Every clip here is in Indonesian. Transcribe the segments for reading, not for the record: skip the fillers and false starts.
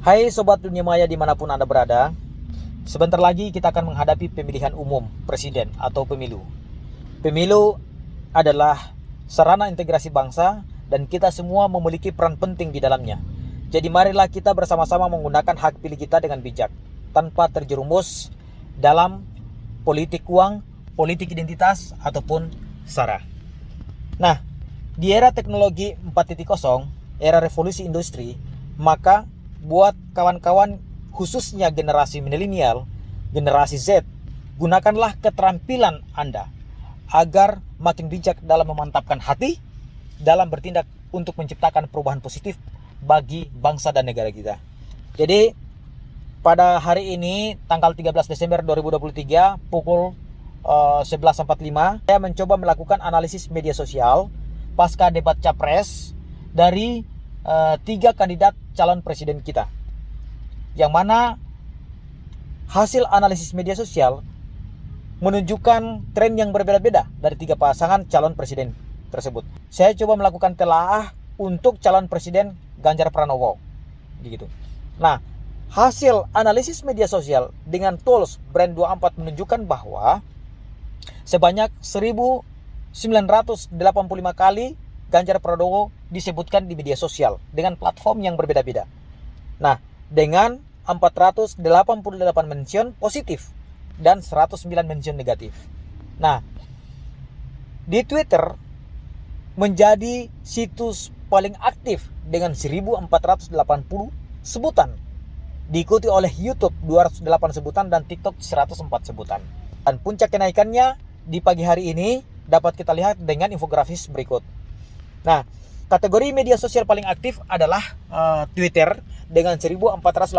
Hai Sobat Dunia Maya dimanapun Anda berada. Sebentar lagi kita akan menghadapi pemilihan umum presiden atau pemilu. Pemilu adalah sarana integrasi bangsa dan kita semua memiliki peran penting di dalamnya. Jadi marilah kita bersama-sama menggunakan hak pilih kita dengan bijak, tanpa terjerumus dalam politik uang, politik identitas, ataupun SARA. Nah, di era teknologi 4.0, era revolusi industri, maka buat kawan-kawan khususnya generasi milenial, generasi Z, gunakanlah keterampilan Anda agar makin bijak dalam memantapkan hati dalam bertindak untuk menciptakan perubahan positif bagi bangsa dan negara kita. Jadi pada hari ini tanggal 13 Desember 2023 pukul 11.45 saya mencoba melakukan analisis media sosial pasca debat capres dari 3 kandidat calon presiden kita, yang mana hasil analisis media sosial menunjukkan tren yang berbeda-beda dari 3 pasangan calon presiden tersebut. Saya coba melakukan telaah untuk calon presiden Ganjar Pranowo gitu. Nah, hasil analisis media sosial dengan tools Brand24 menunjukkan bahwa sebanyak 1985 kali Ganjar Pranowo disebutkan di media sosial dengan platform yang berbeda-beda. Nah, dengan 488 mention positif dan 109 mention negatif. Nah, di Twitter menjadi situs paling aktif dengan 1480 sebutan. Diikuti oleh YouTube 208 sebutan dan TikTok 104 sebutan. Dan puncak kenaikannya di pagi hari ini dapat kita lihat dengan infografis berikut. Nah, kategori media sosial paling aktif adalah Twitter dengan 1480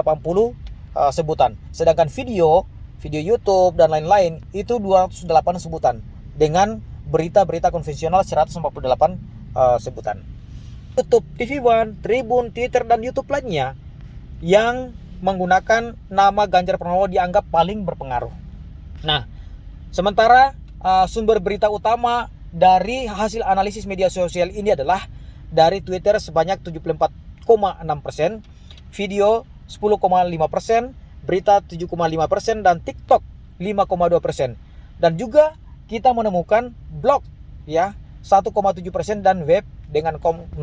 sebutan. Sedangkan video YouTube dan lain-lain itu 208 sebutan dengan berita-berita konvensional 148 sebutan. YouTube, TV One, Tribun, Twitter dan YouTube lainnya yang menggunakan nama Ganjar Pranowo dianggap paling berpengaruh. Nah, sementara sumber berita utama dari hasil analisis media sosial ini adalah dari Twitter sebanyak 74,6%, video 10,5%, berita 7,5%, dan TikTok 5,2%. Dan juga kita menemukan blog ya 1,7% dan web dengan 0,6%.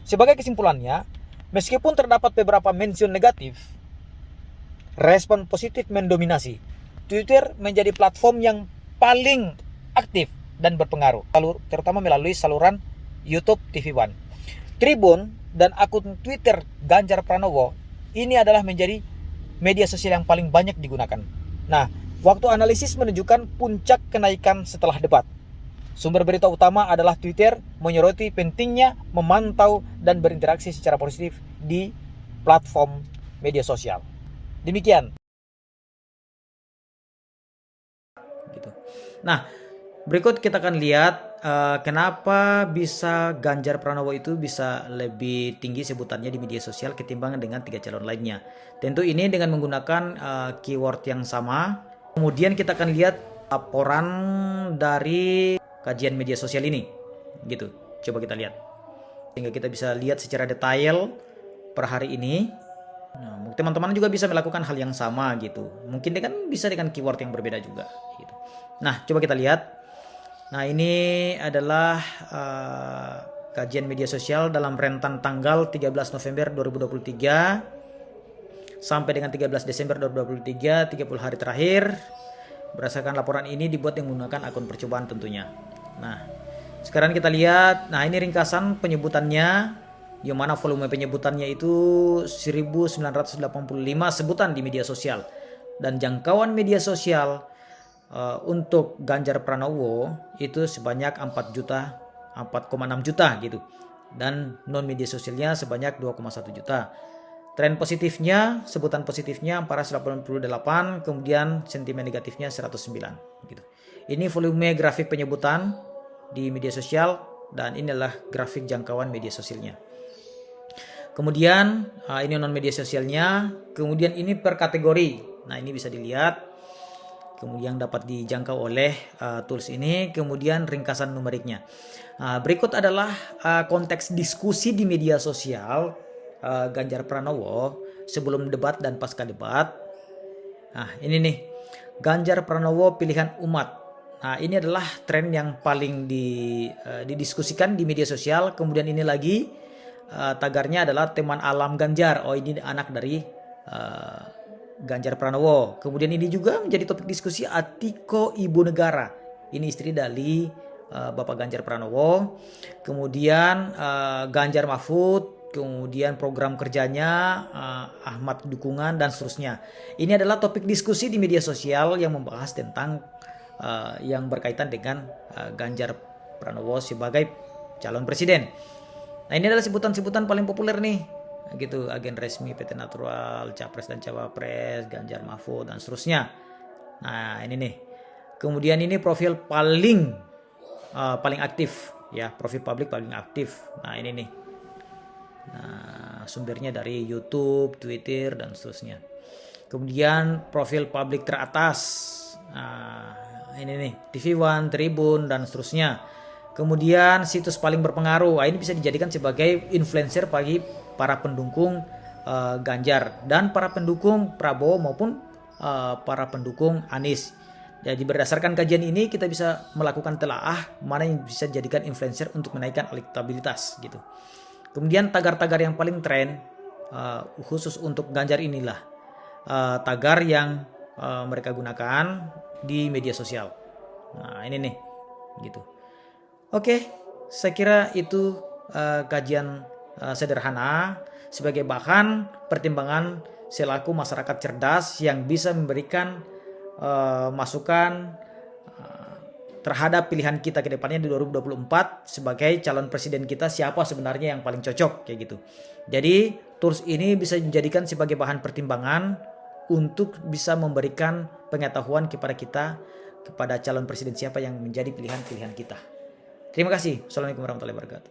Sebagai kesimpulannya, meskipun terdapat beberapa mention negatif, respon positif mendominasi. Twitter menjadi platform yang paling aktif dan berpengaruh, terutama melalui saluran YouTube TV One. Tribun dan akun Twitter Ganjar Pranowo ini adalah menjadi media sosial yang paling banyak digunakan. Nah, waktu analisis menunjukkan puncak kenaikan setelah debat. Sumber berita utama adalah Twitter menyoroti pentingnya memantau dan berinteraksi secara positif di platform media sosial. Demikian. Gitu. Nah, berikut kita akan lihat kenapa bisa Ganjar Pranowo itu bisa lebih tinggi sebutannya di media sosial ketimbang dengan 3 calon lainnya. Tentu ini dengan menggunakan keyword yang sama. Kemudian kita akan lihat laporan dari kajian media sosial ini. Gitu. Coba kita lihat. Sehingga kita bisa lihat secara detail per hari ini. Nah, teman-teman juga bisa melakukan hal yang sama gitu. Mungkin bisa dengan keyword yang berbeda juga gitu. Nah, coba kita lihat. Nah, ini adalah kajian media sosial dalam rentan tanggal 13 November 2023 sampai dengan 13 Desember 2023, 30 hari terakhir. Berdasarkan laporan ini dibuat yang menggunakan akun percobaan tentunya. Nah, sekarang kita lihat. Nah, ini ringkasan penyebutannya, yang mana volume penyebutannya itu 1985 sebutan di media sosial. Dan jangkauan media sosial untuk Ganjar Pranowo itu sebanyak 4,6 juta gitu. Dan non media sosialnya sebanyak 2,1 juta. Tren positifnya, sebutan positifnya 488, kemudian sentimen negatifnya 109 gitu. Ini volume grafik penyebutan di media sosial dan inilah grafik jangkauan media sosialnya. Kemudian ini non media sosialnya, kemudian ini per kategori. Nah, ini bisa dilihat. Kemudian dapat dijangkau oleh tools ini, kemudian ringkasan numeriknya. Berikut adalah konteks diskusi di media sosial Ganjar Pranowo sebelum debat dan pasca debat. Nah ini nih, Ganjar Pranowo pilihan umat. Nah ini adalah tren yang paling didiskusikan di media sosial. Kemudian ini lagi tagarnya adalah teman alam Ganjar. Oh ini anak dari Ganjar Pranowo. Kemudian ini juga menjadi topik diskusi Atiko Ibu Negara. Ini istri dari Bapak Ganjar Pranowo. Kemudian Ganjar Mahfud. Kemudian program kerjanya Ahmad dukungan dan seterusnya. Ini adalah topik diskusi di media sosial yang membahas tentang yang berkaitan dengan Ganjar Pranowo sebagai calon presiden. Nah ini adalah sebutan-sebutan paling populer nih, gitu, agen resmi PT Natural, capres dan cawapres, Ganjar Mahfud dan seterusnya. Nah ini nih. Kemudian ini profil paling aktif ya, profil publik paling aktif. Nah ini nih. Nah, sumbernya dari YouTube, Twitter, dan seterusnya. Kemudian profil publik teratas. Nah, ini nih, TV One, Tribun, dan seterusnya. Kemudian situs paling berpengaruh. Nah, ini bisa dijadikan sebagai influencer bagi para pendukung Ganjar dan para pendukung Prabowo maupun para pendukung Anies. Jadi berdasarkan kajian ini kita bisa melakukan telaah mana yang bisa dijadikan influencer untuk menaikkan elektabilitas gitu. Kemudian tagar-tagar yang paling tren khusus untuk Ganjar inilah tagar yang mereka gunakan di media sosial. Nah ini nih gitu. Oke, saya kira itu kajian sederhana sebagai bahan pertimbangan selaku masyarakat cerdas yang bisa memberikan masukan terhadap pilihan kita ke depannya di 2024 sebagai calon presiden kita, siapa sebenarnya yang paling cocok kayak gitu. Jadi tools ini bisa dijadikan sebagai bahan pertimbangan untuk bisa memberikan pengetahuan kepada kita, kepada calon presiden siapa yang menjadi pilihan-pilihan kita. Terima kasih. Assalamualaikum warahmatullahi wabarakatuh.